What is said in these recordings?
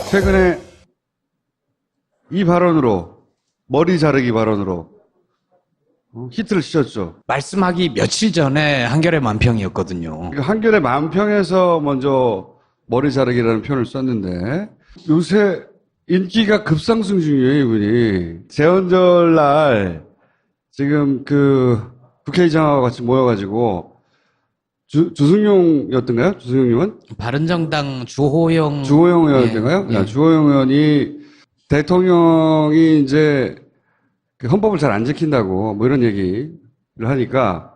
최근에 이 발언으로, 머리 자르기 발언으로 히트를 치셨죠. 말씀하기 며칠 전에 한겨레 만평이었거든요. 한겨레 만평에서 먼저 머리 자르기라는 표현을 썼는데 요새 인기가 급상승 중이에요, 이분이. 재헌절 날 지금 국회의장하고 같이 모여가지고 주승용이었던가요? 주승용 의원? 바른정당 주호영 의원이었던가요? 예. 주호영 의원이 대통령이 이제 헌법을 잘 안 지킨다고 뭐 이런 얘기를 하니까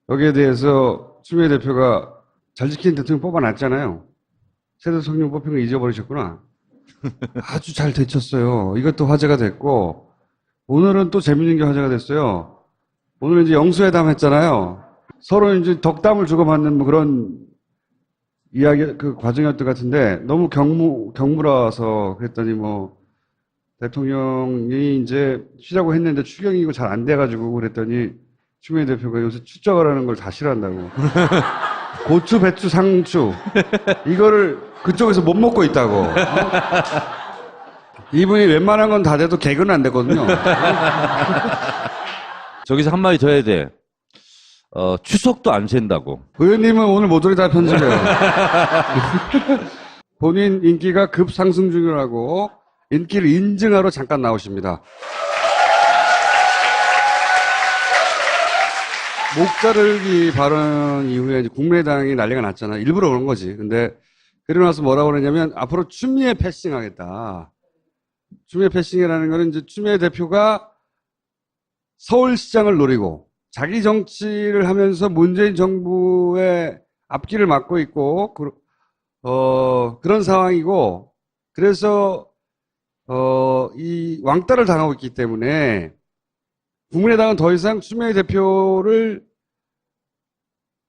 여기에 대해서 추미애 대표가 잘 지킨 대통령 뽑아놨잖아요. 새 대통령 뽑힌 거 잊어버리셨구나. 아주 잘 되쳤어요. 이것도 화제가 됐고 오늘은 또 재밌는 게 화제가 됐어요. 오늘 이제 영수회담 했잖아요. 서로 이제 덕담을 주고받는 뭐 그런 이야기 과정이었던 것 같은데 너무 경무라서 그랬더니 뭐 대통령이 이제 쉬자고 했는데 추경이고 잘 안 돼가지고 그랬더니 추미애 대표가 요새 추적을 하는 걸 다 싫어한다고. 고추, 배추, 상추 이거를 그쪽에서 못 먹고 있다고. 이분이 웬만한 건 다 돼도 개그는 안 되거든요. 저기서 한마디 더 해야 돼. 추석도 안 샌다고. 의원님은 오늘 모조리 다 편집해요. 본인 인기가 급상승 중이라고 인기를 인증하러 잠깐 나오십니다. 목 자르기 발언 이후에 이제 국민의당이 난리가 났잖아. 일부러 그런 거지. 근데 그러고 나서 뭐라고 그러냐면 앞으로 추미애 패싱 하겠다. 추미애 패싱이라는 거는 이제 추미애 대표가 서울시장을 노리고 자기 정치를 하면서 문재인 정부의 앞길을 막고 있고 그런 상황이고 그래서 이 왕따를 당하고 있기 때문에 국민의당은 더 이상 추미애 대표를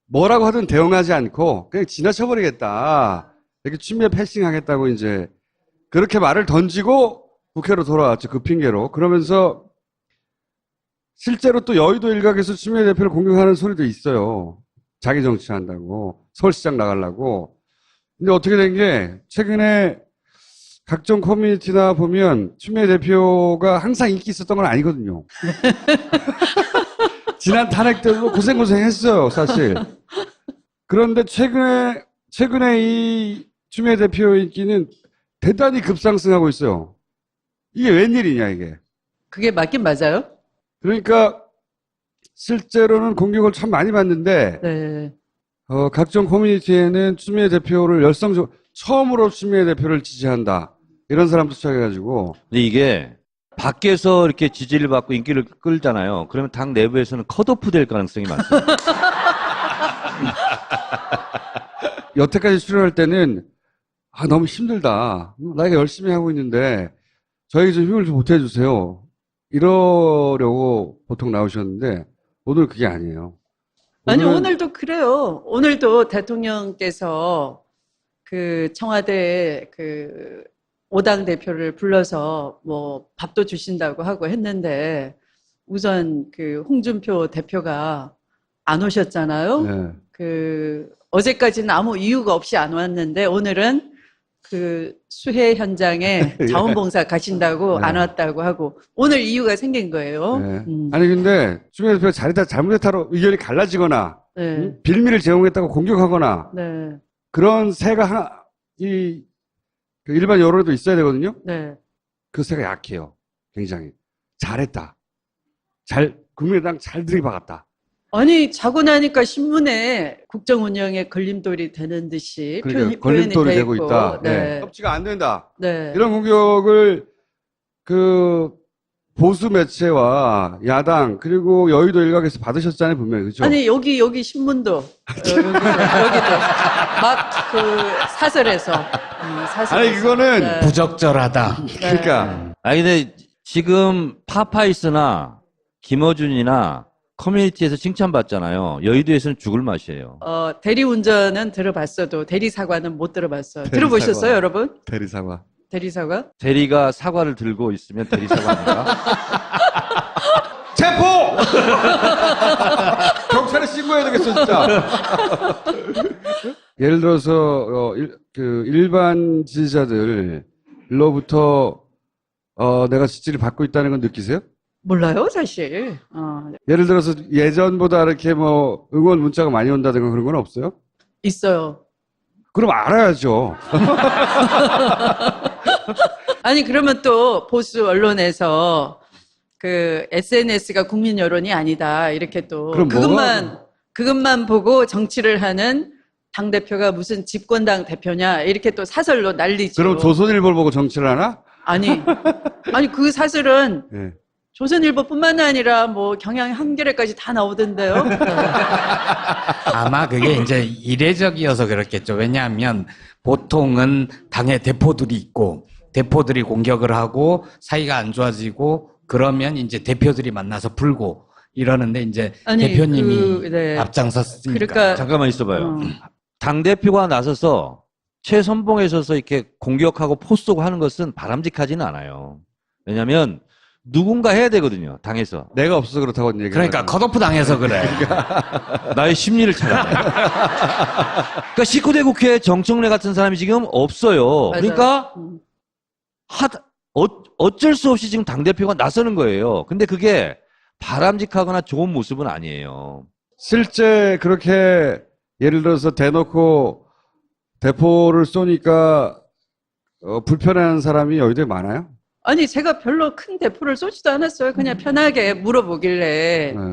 뭐라고 하든 대응하지 않고 그냥 지나쳐버리겠다. 이렇게 추미애 패싱하겠다고 이제 그렇게 말을 던지고 국회로 돌아왔죠. 그 핑계로. 그러면서 실제로 또 여의도 일각에서 추미애 대표를 공격하는 소리도 있어요. 자기 정치한다고. 서울시장 나가려고. 근데 어떻게 된 게 최근에 각종 커뮤니티나 보면 추미애 대표가 항상 인기 있었던 건 아니거든요. 지난 탄핵 때도 고생했어요, 사실. 그런데 최근에 이 추미애 대표 인기는 대단히 급상승하고 있어요. 이게 웬일이냐, 이게. 그게 맞긴 맞아요? 그러니까 실제로는 공격을 참 많이 받는데 네. 각종 커뮤니티에는 추미애 대표를 열성적으로 처음으로 추미애 대표를 지지한다. 이런 사람도 시작해가지고. 근데 이게 밖에서 이렇게 지지를 받고 인기를 끌잖아요. 그러면 당 내부에서는 컷오프 될 가능성이 많습니다. 여태까지 출연할 때는 너무 힘들다. 나이가 열심히 하고 있는데 저에게 좀 힘을 좀 보태주세요. 이러려고 보통 나오셨는데 오늘 그게 아니에요. 아니 오늘도 그래요. 오늘도 대통령께서 그 청와대 그 5당 대표를 불러서 뭐 밥도 주신다고 하고 했는데 우선 그 홍준표 대표가 안 오셨잖아요. 네. 그 어제까지는 아무 이유가 없이 안 왔는데 오늘은 그 수해 현장에 자원봉사 가신다고 네. 안 왔다고 하고 오늘 이유가 생긴 거예요. 네. 아니 근데 추미애 대표가 잘못했다로 의견이 갈라지거나 네. 빌미를 제공했다고 공격하거나 네. 그런 새가 그 일반 여론에도 있어야 되거든요. 네. 그 새가 약해요. 굉장히. 잘했다. 국민의당 잘 들이박았다. 아니 자고 나니까 신문에 국정 운영에 걸림돌이 되는 듯이 그러니까 표현이 걸림돌이 돼 되고 있고. 있다. 네. 협치가 안 된다. 네. 이런 공격을 그 보수 매체와 야당 그리고 여의도 일각에서 받으셨잖아요, 분명히. 그렇죠? 아니 여기 신문도 여기도 막 그 사설에서 아니 이거는 네. 부적절하다. 그러니까 아니 근데 지금 파파이스나 김어준이나 커뮤니티에서 칭찬받잖아요. 여의도에서는 죽을 맛이에요. 대리운전은 들어봤어도 대리사과는 못 들어봤어요. 대리사과. 들어보셨어요, 여러분? 대리사과. 대리사과? 대리가 사과를 들고 있으면 대리사과입니다. 체포! 경찰에 신고 신고해야 되겠어, 진짜. 예를 들어서, 일반 지지자들로부터, 내가 지지를 받고 있다는 건 느끼세요? 몰라요, 사실. 예를 들어서 예전보다 이렇게 뭐 응원 문자가 많이 온다든가 그런 건 없어요? 있어요. 그럼 알아야죠. 아니, 그러면 또 보수 언론에서 그 SNS가 국민 여론이 아니다. 이렇게 또 그럼 그것만 보고 정치를 하는 당대표가 무슨 집권당 대표냐. 이렇게 또 사설로 난리죠. 그럼 조선일보를 보고 정치를 하나? 아니, 그 사설은 예. 조선일보뿐만 아니라 뭐 경향 한겨레까지 다 나오던데요. 아마 그게 이제 이례적이어서 그렇겠죠. 왜냐하면 보통은 당의 대표들이 있고 대표들이 공격을 하고 사이가 안 좋아지고 그러면 이제 대표들이 만나서 풀고 이러는데 이제 아니, 대표님이 네. 앞장섰으니까. 그러니까 잠깐만 있어봐요. 당대표가 나서서 최선봉에 서서 이렇게 공격하고 포쏘고 하는 것은 바람직하지는 않아요. 왜냐하면 누군가 해야 되거든요. 당에서. 내가 없어서 그렇다고 얘기해요. 그러니까 컷오프 당해서 그래. 나의 심리를 찾아내. 그러니까 19대 국회에 정청래 같은 사람이 지금 없어요. 맞아요. 그러니까 어쩔 수 없이 지금 당대표가 나서는 거예요. 근데 그게 바람직하거나 좋은 모습은 아니에요. 실제 그렇게 예를 들어서 대놓고 대포를 쏘니까 불편한 사람이 여의도에 많아요? 아니, 제가 별로 큰 대포를 쏘지도 않았어요. 그냥 편하게 물어보길래 네.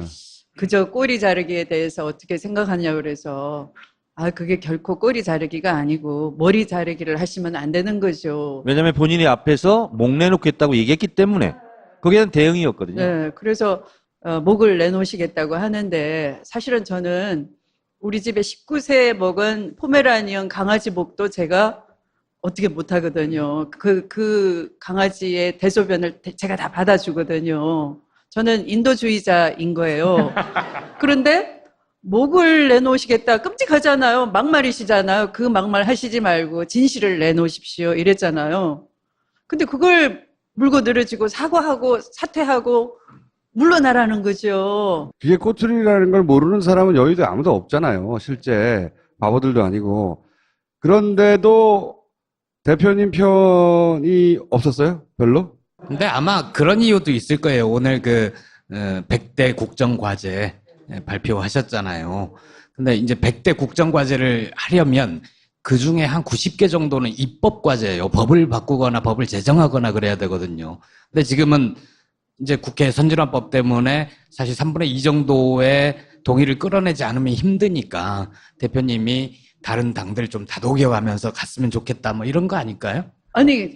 그저 꼬리 자르기에 대해서 어떻게 생각하냐 그래서 그게 결코 꼬리 자르기가 아니고 머리 자르기를 하시면 안 되는 거죠. 왜냐하면 본인이 앞에서 목 내놓겠다고 얘기했기 때문에 거기에 대한 대응이었거든요. 네, 그래서 목을 내놓으시겠다고 하는데 사실은 저는 우리 집에 19세 먹은 포메라니언 강아지 목도 제가 어떻게 못하거든요. 그 강아지의 대소변을 제가 다 받아주거든요. 저는 인도주의자인 거예요. 그런데 목을 내놓으시겠다. 끔찍하잖아요. 막말이시잖아요. 그 막말 하시지 말고 진실을 내놓으십시오. 이랬잖아요. 근데 그걸 물고 늘어지고 사과하고 사퇴하고 물러나라는 거죠. 그게 꼬투리라는 걸 모르는 사람은 여의도에 아무도 없잖아요. 실제 바보들도 아니고. 그런데도 대표님 편이 없었어요? 별로? 근데 아마 그런 이유도 있을 거예요. 오늘 100대 국정과제 발표하셨잖아요. 근데 이제 100대 국정과제를 하려면 그 중에 한 90개 정도는 입법과제예요. 법을 바꾸거나 법을 제정하거나 그래야 되거든요. 근데 지금은 이제 국회 선진화법 때문에 사실 3분의 2 정도의 동의를 끌어내지 않으면 힘드니까 대표님이 다른 당들 좀 다독여가면서 갔으면 좋겠다 뭐 이런 거 아닐까요? 아니,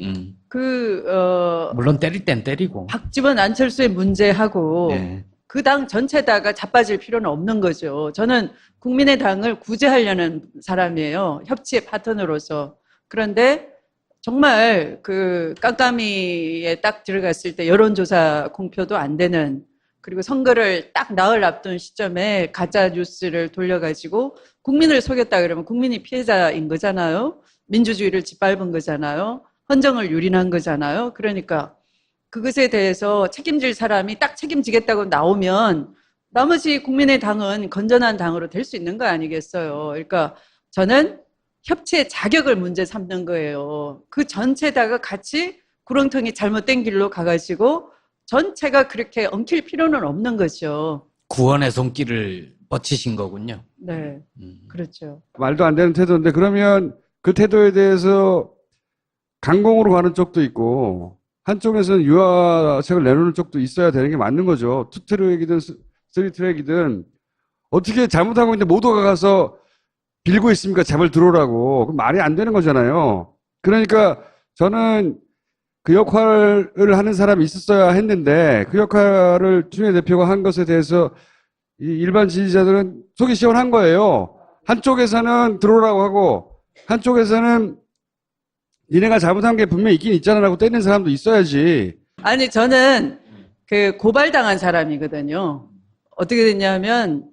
물론 때릴 땐 때리고. 박지원 안철수의 문제하고 네. 그 당 전체다가 자빠질 필요는 없는 거죠. 저는 국민의당을 구제하려는 사람이에요. 협치의 파트너로서. 그런데 정말 그 깜깜이에 딱 들어갔을 때 여론조사 공표도 안 되는, 그리고 선거를 딱 나흘 앞둔 시점에 가짜 뉴스를 돌려가지고 국민을 속였다 그러면 국민이 피해자인 거잖아요. 민주주의를 짓밟은 거잖아요. 헌정을 유린한 거잖아요. 그러니까 그것에 대해서 책임질 사람이 딱 책임지겠다고 나오면 나머지 국민의당은 건전한 당으로 될 수 있는 거 아니겠어요. 그러니까 저는 협치의 자격을 문제 삼는 거예요. 그 전체다가 같이 구렁텅이 잘못된 길로 가가지고 전체가 그렇게 엉킬 필요는 없는 거죠. 구원의 손길을 뻗치신 거군요. 네, 그렇죠. 말도 안 되는 태도인데 그러면 그 태도에 대해서 강공으로 가는 쪽도 있고 한쪽에서는 유화책을 내놓는 쪽도 있어야 되는 게 맞는 거죠. 투트랙이든 쓰리트랙이든 어떻게 잘못하고 있는데 모두가 가서 빌고 있습니까? 제발 들어오라고. 그럼 말이 안 되는 거잖아요. 그러니까 저는 그 역할을 하는 사람이 있었어야 했는데 그 역할을 추미애 대표가 한 것에 대해서 이 일반 지지자들은 속이 시원한 거예요. 한쪽에서는 들어오라고 하고 한쪽에서는 니네가 잘못한 게 분명히 있긴 있잖아라고 때리는 사람도 있어야지. 아니, 저는 그 고발당한 사람이거든요. 어떻게 됐냐면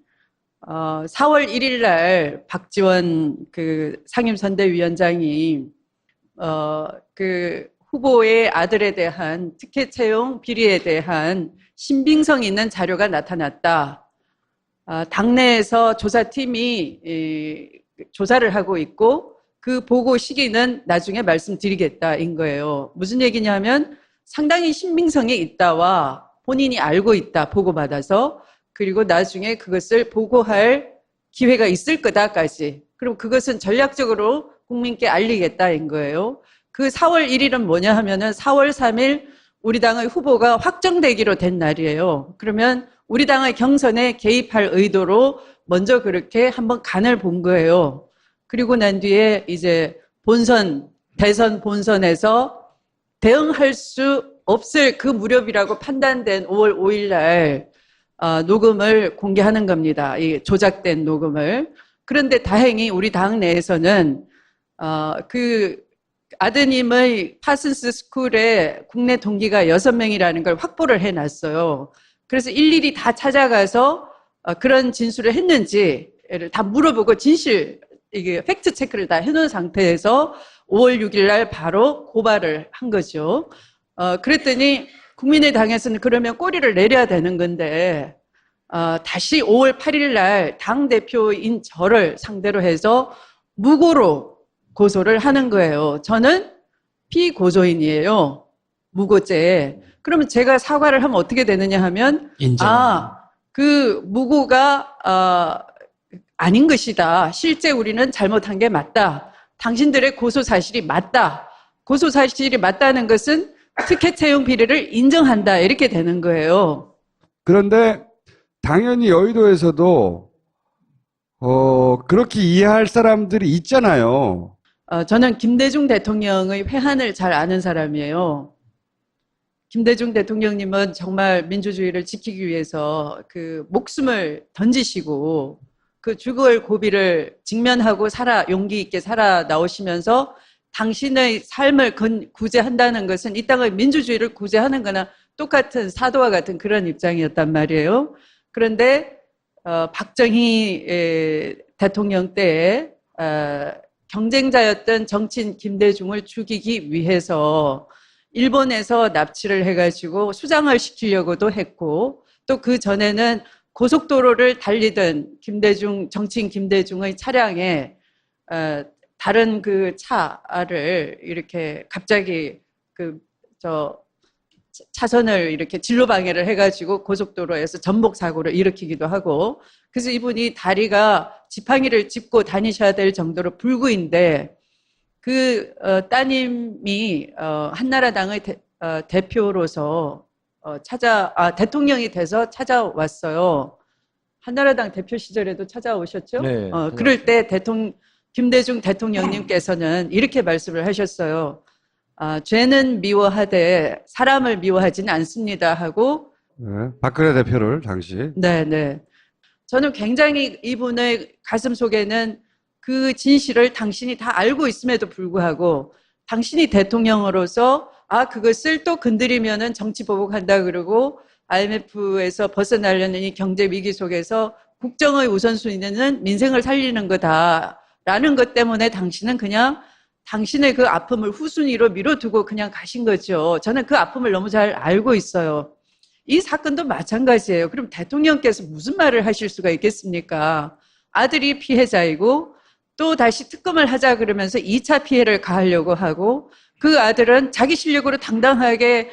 4월 1일 날 박지원 그 상임선대위원장이 그 후보의 아들에 대한 특혜 채용 비리에 대한 신빙성 있는 자료가 나타났다. 당내에서 조사팀이 조사를 하고 있고 그 보고 시기는 나중에 말씀드리겠다인 거예요. 무슨 얘기냐면 상당히 신빙성이 있다와 본인이 알고 있다, 보고받아서. 그리고 나중에 그것을 보고할 기회가 있을 거다까지. 그럼 그것은 전략적으로 국민께 알리겠다인 거예요. 그 4월 1일은 뭐냐 하면은 4월 3일 우리 당의 후보가 확정되기로 된 날이에요. 그러면 우리 당의 경선에 개입할 의도로 먼저 그렇게 한번 간을 본 거예요. 그리고 난 뒤에 이제 대선 본선에서 대응할 수 없을 그 무렵이라고 판단된 5월 5일 날 녹음을 공개하는 겁니다. 이 조작된 녹음을. 그런데 다행히 우리 당 내에서는 그 아드님의 파슨스 스쿨에 국내 동기가 6명이라는 걸 확보를 해놨어요. 그래서 일일이 다 찾아가서 그런 진술을 했는지를 다 물어보고 이게 팩트 체크를 다 해놓은 상태에서 5월 6일 날 바로 고발을 한 거죠. 그랬더니 국민의당에서는 그러면 꼬리를 내려야 되는 건데 다시 5월 8일 날 당대표인 저를 상대로 해서 무고로 고소를 하는 거예요. 저는 피고소인이에요. 무고죄에. 그러면 제가 사과를 하면 어떻게 되느냐 하면 그 무고가 아닌 것이다. 실제 우리는 잘못한 게 맞다. 당신들의 고소 사실이 맞다. 고소 사실이 맞다는 것은 특혜 채용 비리를 인정한다. 이렇게 되는 거예요. 그런데 당연히 여의도에서도 그렇게 이해할 사람들이 있잖아요. 저는 김대중 대통령의 회한을 잘 아는 사람이에요. 김대중 대통령님은 정말 민주주의를 지키기 위해서 그 목숨을 던지시고 그 죽을 고비를 직면하고 용기 있게 살아 나오시면서 당신의 삶을 구제한다는 것은 이 땅의 민주주의를 구제하는 거나 똑같은 사도와 같은 그런 입장이었단 말이에요. 그런데 박정희 대통령 때에 경쟁자였던 정치인 김대중을 죽이기 위해서 일본에서 납치를 해가지고 수장을 시키려고도 했고 또 그 전에는 고속도로를 달리던 정치인 김대중의 차량에 다른 그 차를 이렇게 갑자기 차선을 이렇게 진로 방해를 해가지고 고속도로에서 전복 사고를 일으키기도 하고 그래서 이분이 다리가 지팡이를 짚고 다니셔야 될 정도로 불구인데 그 따님이 한나라당의 대표로서 대통령이 돼서 찾아왔어요. 한나라당 대표 시절에도 찾아오셨죠? 네, 그럴 때 김대중 대통령님께서는 이렇게 말씀을 하셨어요. 죄는 미워하되 사람을 미워하지는 않습니다 하고 네, 박근혜 대표를 당시. 네. 저는 굉장히 이분의 가슴 속에는 그 진실을 당신이 다 알고 있음에도 불구하고 당신이 대통령으로서 그것을 또 건드리면은 정치 보복한다 그러고 IMF에서 벗어나려는 이 경제 위기 속에서 국정의 우선순위는 민생을 살리는 거다라는 것 때문에 당신은 그냥 당신의 그 아픔을 후순위로 밀어두고 그냥 가신 거죠. 저는 그 아픔을 너무 잘 알고 있어요. 이 사건도 마찬가지예요. 그럼 대통령께서 무슨 말을 하실 수가 있겠습니까? 아들이 피해자이고 또 다시 특검을 하자 그러면서 2차 피해를 가하려고 하고 그 아들은 자기 실력으로 당당하게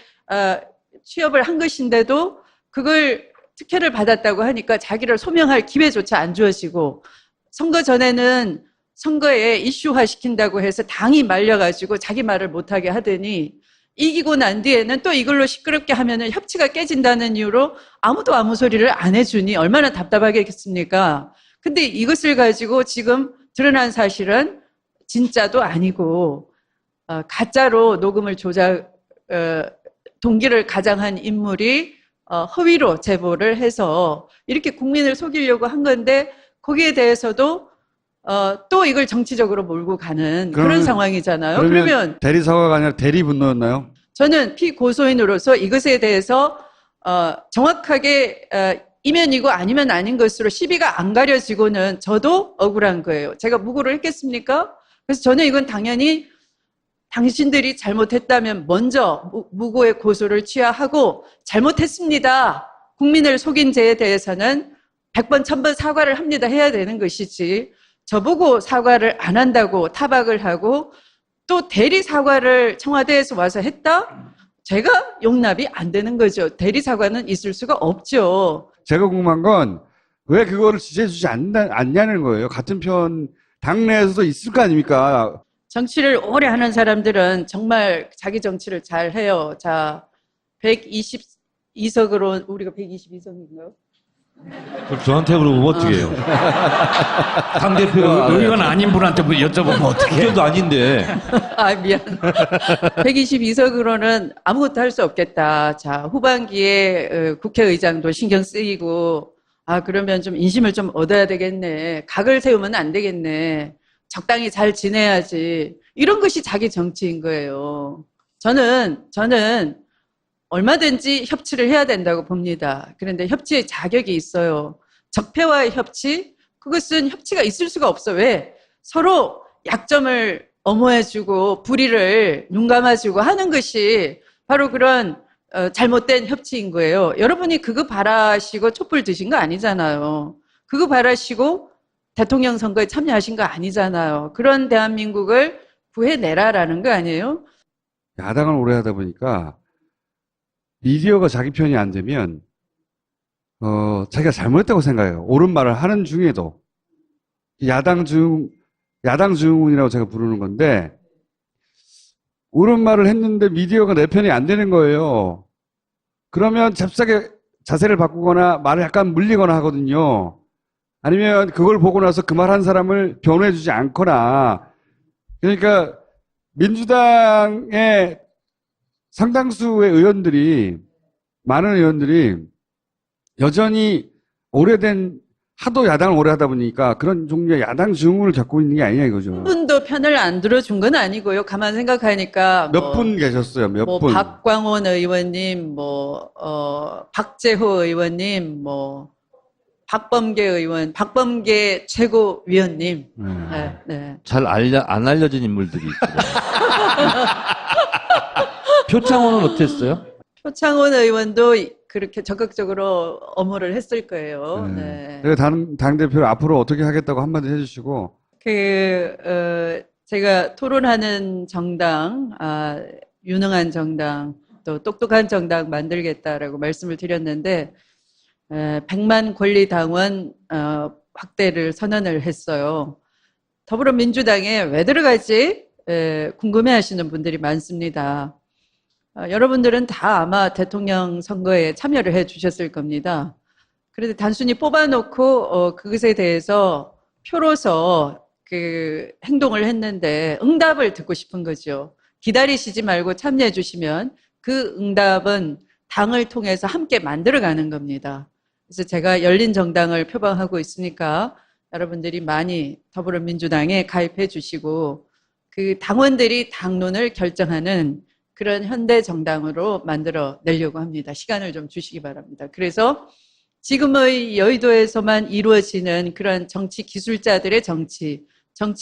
취업을 한 것인데도 그걸 특혜를 받았다고 하니까 자기를 소명할 기회조차 안 주어지고 선거 전에는 선거에 이슈화 시킨다고 해서 당이 말려가지고 자기 말을 못하게 하더니 이기고 난 뒤에는 또 이걸로 시끄럽게 하면은 협치가 깨진다는 이유로 아무도 아무 소리를 안 해주니 얼마나 답답하겠습니까? 근데 이것을 가지고 지금 드러난 사실은 진짜도 아니고 가짜로 녹음을 동기를 가장한 인물이 허위로 제보를 해서 이렇게 국민을 속이려고 한 건데 거기에 대해서도 또 이걸 정치적으로 몰고 가는 그런 상황이잖아요. 그러면 대리사과가 아니라 대리분노였나요? 저는 피고소인으로서 이것에 대해서 정확하게 이면이고 아니면 아닌 것으로 시비가 안 가려지고는 저도 억울한 거예요. 제가 무고를 했겠습니까? 그래서 저는 이건 당연히 당신들이 잘못했다면 먼저 무고의 고소를 취하하고 잘못했습니다. 국민을 속인 죄에 대해서는 100번, 1000번 사과를 합니다. 해야 되는 것이지. 저보고 사과를 안 한다고 타박을 하고 또 대리 사과를 청와대에서 와서 했다? 제가 용납이 안 되는 거죠. 대리 사과는 있을 수가 없죠. 제가 궁금한 건 왜 그거를 지지해주지 않냐는 거예요. 같은 편 당내에서도 있을 거 아닙니까? 정치를 오래 하는 사람들은 정말 자기 정치를 잘 해요. 자, 122석으로, 우리가 122석인가요? 그럼 저한테 그러면 어떻게 해요? 당대표가 의원 아닌 분한테 뭐 여쭤보면 어떻게 의견도 아닌데. 아, 미안. 122석으로는 아무것도 할 수 없겠다. 자, 후반기에 국회의장도 신경 쓰이고, 아, 그러면 좀 인심을 좀 얻어야 되겠네. 각을 세우면 안 되겠네. 적당히 잘 지내야지. 이런 것이 자기 정치인 거예요. 저는 얼마든지 협치를 해야 된다고 봅니다. 그런데 협치의 자격이 있어요. 적폐와의 협치? 그것은 협치가 있을 수가 없어. 왜? 서로 약점을 엄호해주고 불의를 눈감아주고 하는 것이 바로 그런 잘못된 협치인 거예요. 여러분이 그거 바라시고 촛불 드신 거 아니잖아요. 그거 바라시고 대통령 선거에 참여하신 거 아니잖아요. 그런 대한민국을 구해내라라는 거 아니에요? 야당을 오래 하다 보니까 미디어가 자기 편이 안 되면 자기가 잘못했다고 생각해요. 옳은 말을 하는 중에도 야당 증후군이라고 제가 부르는 건데 옳은 말을 했는데 미디어가 내 편이 안 되는 거예요. 그러면 잽싸게 자세를 바꾸거나 말을 약간 물리거나 하거든요. 아니면 그걸 보고 나서 그 말 한 사람을 변호해주지 않거나. 그러니까 민주당의 상당수의 많은 의원들이 여전히 하도 야당을 오래 하다 보니까 그런 종류의 야당 증후를 겪고 있는 게 아니냐 이거죠. 한 분도 편을 안 들어준 건 아니고요. 가만 생각하니까 몇 분 계셨어요, 몇 분. 박광원 의원님, 박재호 의원님, 박범계 의원, 박범계 최고위원님. 네, 네. 잘 안 알려진 인물들이 있어요. 표창원은 어땠어요? 표창원 의원도 그렇게 적극적으로 업무를 했을 거예요. 네. 당대표를 앞으로 어떻게 하겠다고 한마디 해주시고. 제가 토론하는 정당, 유능한 정당, 또 똑똑한 정당 만들겠다라고 말씀을 드렸는데, 100만 권리당원 확대를 선언을 했어요. 더불어민주당에 왜 들어갈지 궁금해하시는 분들이 많습니다. 여러분들은 다 아마 대통령 선거에 참여를 해 주셨을 겁니다. 그런데 단순히 뽑아놓고 그것에 대해서 표로서 행동을 했는데 응답을 듣고 싶은 거죠. 기다리시지 말고 참여해 주시면 그 응답은 당을 통해서 함께 만들어가는 겁니다. 그래서 제가 열린 정당을 표방하고 있으니까 여러분들이 많이 더불어민주당에 가입해 주시고 그 당원들이 당론을 결정하는 그런 현대 정당으로 만들어 내려고 합니다. 시간을 좀 주시기 바랍니다. 그래서 지금의 여의도에서만 이루어지는 그런 정치 기술자들의 정치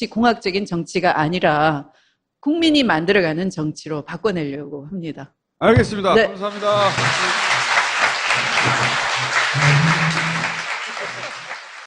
공학적인 정치가 아니라 국민이 만들어가는 정치로 바꿔내려고 합니다. 알겠습니다. 네. 감사합니다.